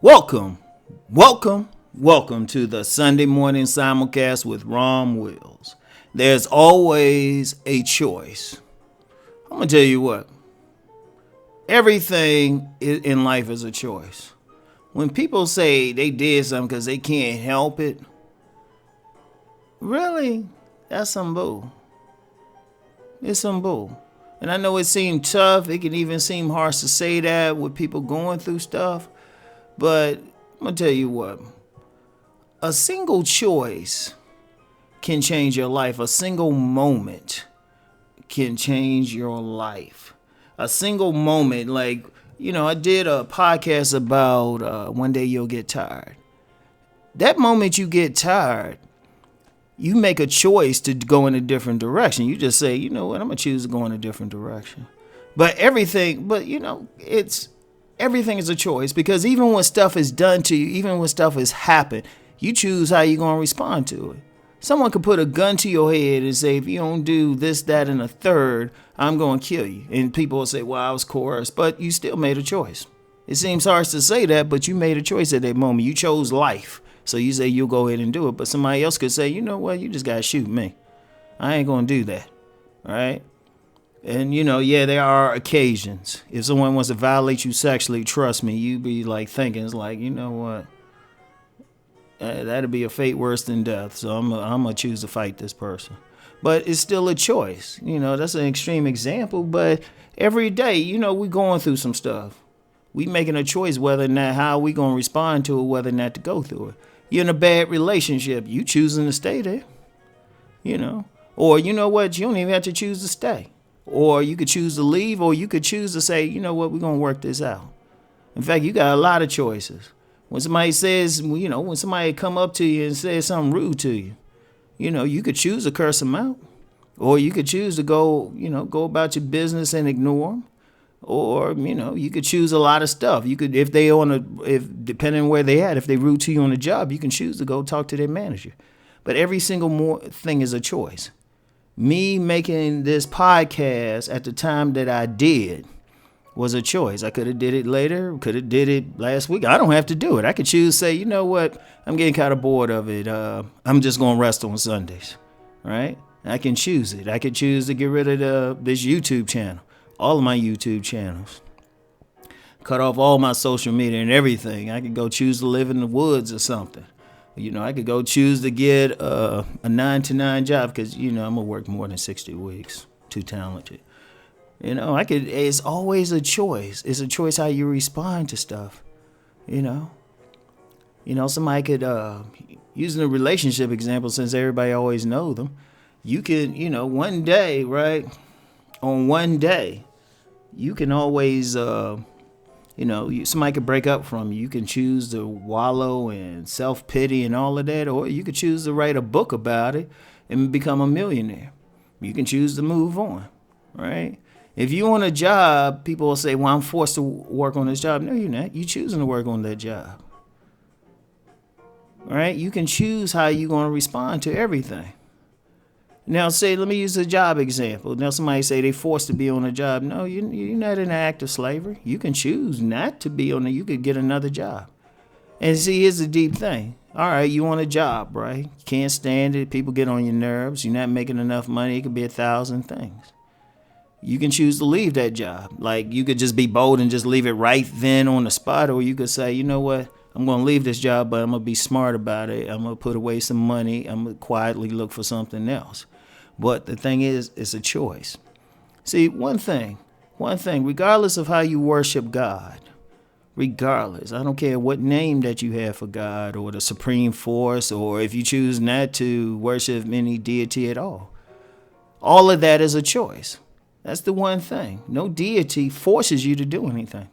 Welcome, welcome to the Sunday morning simulcast with Rom Wills. There's always a choice. I'm going to tell you what, everything in life is a choice. When people say they did something because they can't help it, really, that's some bull. It's some bull. And I know it seemed tough. It can even seem harsh to say that with people going through stuff. But I'm going to tell you what, a single choice can change your life. A single moment can change your life. A single moment, I did a podcast about one day you'll get tired. That moment you get tired, you make a choice to go in a different direction. You just say, you know what, I'm going to choose to go in a different direction. Everything is a choice, because even when stuff is done to you, even when stuff has happened, you choose how you're going to respond to it. Someone could put a gun to your head and say, if you don't do this, that, and a third, I'm going to kill you. And people will say, well, I was coerced, but you still made a choice. It seems harsh to say that, but you made a choice at that moment. You chose life. So you say you'll go ahead and do it. But somebody else could say, you know what, you just got to shoot me. I ain't going to do that. All right? And, there are occasions. If someone wants to violate you sexually, trust me, you be thinking, it's you know what? That'd be a fate worse than death. So I'm going to choose to fight this person. But it's still a choice. That's an extreme example. But every day, we going through some stuff. We making a choice whether or not how we going to respond to it, whether or not to go through it. You're in a bad relationship. You choosing to stay there. Or you know what? You don't even have to choose to stay. Or you could choose to leave, or you could choose to say, you know what, we're going to work this out. In fact, you got a lot of choices. When somebody says, when somebody come up to you and says something rude to you, you could choose to curse them out. Or you could choose to go about your business and ignore them. Or, you could choose a lot of stuff. You could, depending on where they at, if they rude to you on the job, you can choose to go talk to their manager. But every single thing is a choice. Me making this podcast at the time that I did was a choice. I could have did it later, could have did it last week. I don't have to do it. I could choose to say, you know what, I'm getting kind of bored of it. I'm just going to rest on Sundays, right? I can choose it. I could choose to get rid of this YouTube channel, all of my YouTube channels. Cut off all my social media and everything. I could go choose to live in the woods or something. I could go choose to get a 9-to-9 job because, I'm going to work more than 60 weeks. Too talented. It's always a choice. It's a choice how you respond to stuff. Somebody could, using a relationship example, since everybody always know them, you can, one day, right? On one day, you can always, somebody could break up from you. You can choose to wallow in self-pity and all of that, or you could choose to write a book about it and become a millionaire. You can choose to move on, right? If you're on a job, people will say, well, I'm forced to work on this job. No, you're not. You're choosing to work on that job, right? You can choose how you're going to respond to everything. Now, let me use a job example. Now, somebody say they forced to be on a job. No, you're not in an act of slavery. You can choose not to be on it. You could get another job. And see, here's the deep thing. All right, you want a job, right? You can't stand it. People get on your nerves. You're not making enough money. It could be 1,000 things. You can choose to leave that job. You could just be bold and just leave it right then on the spot. Or you could say, you know what? I'm going to leave this job, but I'm going to be smart about it. I'm going to put away some money. I'm going to quietly look for something else. But the thing is, it's a choice. See, one thing, regardless of how you worship God, regardless, I don't care what name that you have for God or the supreme force, or if you choose not to worship any deity at all of that is a choice. That's the one thing. No deity forces you to do anything.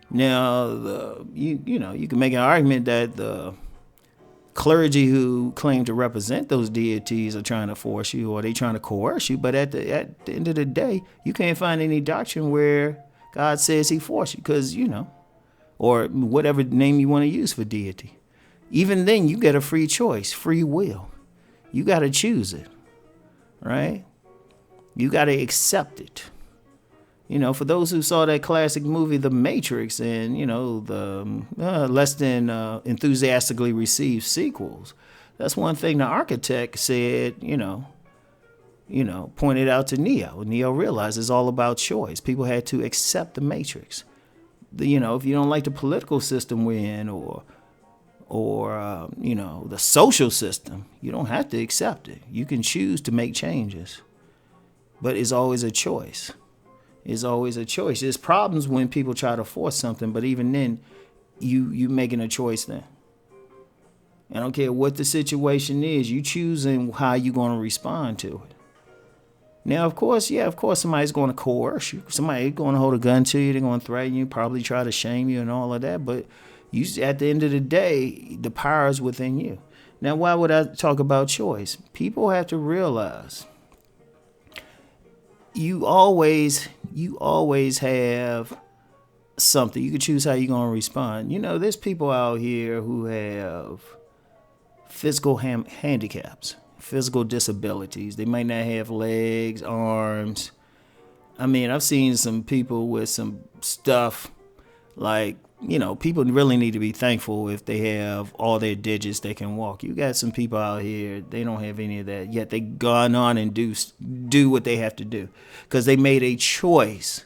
Now, you can make an argument that the clergy who claim to represent those deities are trying to force you, or they trying to coerce you. But at the end of the day, you can't find any doctrine where God says he forced you, because, or whatever name you want to use for deity. Even then, you get a free choice, free will. You got to choose it, right? You got to accept it. For those who saw that classic movie, The Matrix, and, the less than enthusiastically received sequels, that's one thing the architect said, pointed out to Neo. Neo realized it's all about choice. People had to accept the Matrix. If you don't like the political system we're in or the social system, you don't have to accept it. You can choose to make changes. But it's always a choice. It's always a choice. There's problems when people try to force something, but even then, you making a choice then. I don't care what the situation is, you choosing how you're going to respond to it. Now, of course, somebody's going to coerce you. Somebody's going to hold a gun to you. They're going to threaten you, probably try to shame you and all of that. But at the end of the day, the power is within you. Now, why would I talk about choice? People have to realize you always have something. You can choose how you're going to respond. There's people out here who have physical handicaps, physical disabilities. They might not have legs, arms. I've seen some people with some stuff like, people really need to be thankful if they have all their digits, they can walk. You got some people out here, they don't have any of that, yet they gone on and do what they have to do because they made a choice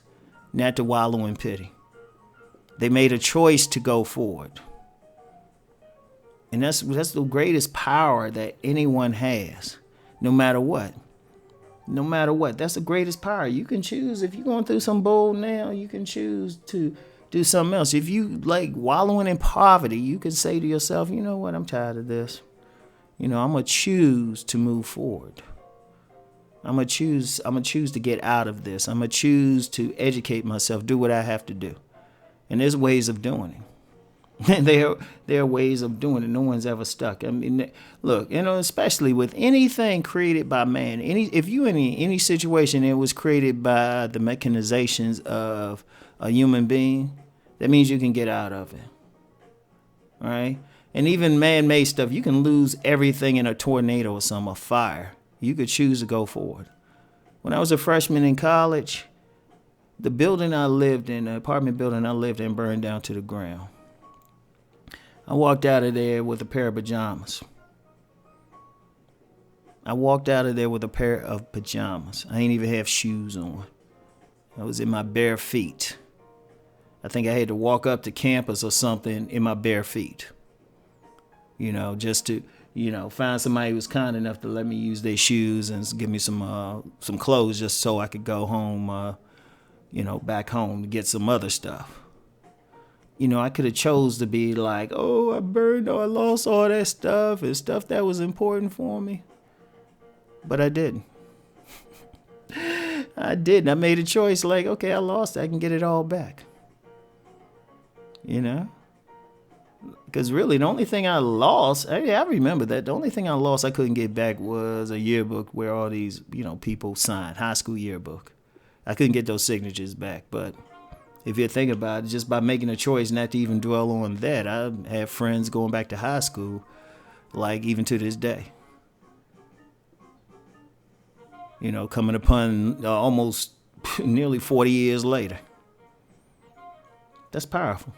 not to wallow in pity. They made a choice to go forward. And that's the greatest power that anyone has, no matter what. No matter what. That's the greatest power. You can choose, if you're going through some bull now, you can choose to do something else. If you like wallowing in poverty, you can say to yourself, you know what, I'm tired of this. I'm going to choose to move forward. I'm going to choose to get out of this. I'm going to choose to educate myself, do what I have to do. And there's ways of doing it. There are ways of doing it. No one's ever stuck. Look, especially with anything created by man, if you in any situation that was created by the mechanizations of a human being, that means you can get out of it. All right? And even man-made stuff, you can lose everything in a tornado or a fire. You could choose to go forward. When I was a freshman in college, the apartment building I lived in burned down to the ground. I walked out of there with a pair of pajamas. I ain't even have shoes on. I was in my bare feet. I think I had to walk up to campus or something in my bare feet. Just to, find somebody who was kind enough to let me use their shoes and give me some clothes just so I could go home, back home to get some other stuff. I could have chose to be like, oh, I lost all that stuff and stuff that was important for me. But I didn't. I made a choice like, okay, I lost it. I can get it all back. Because really the only thing I lost, I remember that. The only thing I lost I couldn't get back was a yearbook where all these, people signed, high school yearbook. I couldn't get those signatures back, but if you think about it, just by making a choice not to even dwell on that, I have friends going back to high school, like even to this day. Coming upon almost nearly 40 years later. That's powerful.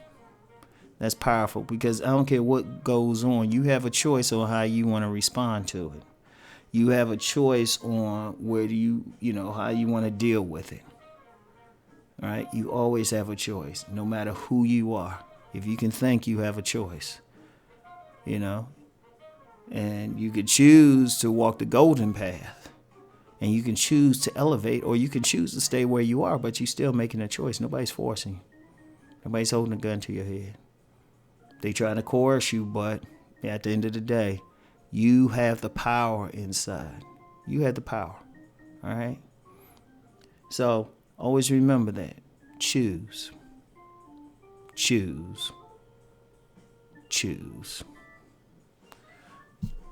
That's powerful because I don't care what goes on. You have a choice on how you want to respond to it. You have a choice on where how you want to deal with it. All right, you always have a choice, no matter who you are. If you can think, you have a choice, and you could choose to walk the golden path, and you can choose to elevate, or you can choose to stay where you are, but you're still making a choice. Nobody's forcing you. Nobody's holding a gun to your head. They trying to coerce you, but at the end of the day, you have the power inside. You have the power, all right? So always remember that. Choose. Choose. Choose.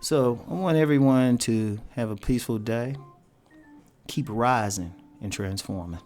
So I want everyone to have a peaceful day. Keep rising and transforming.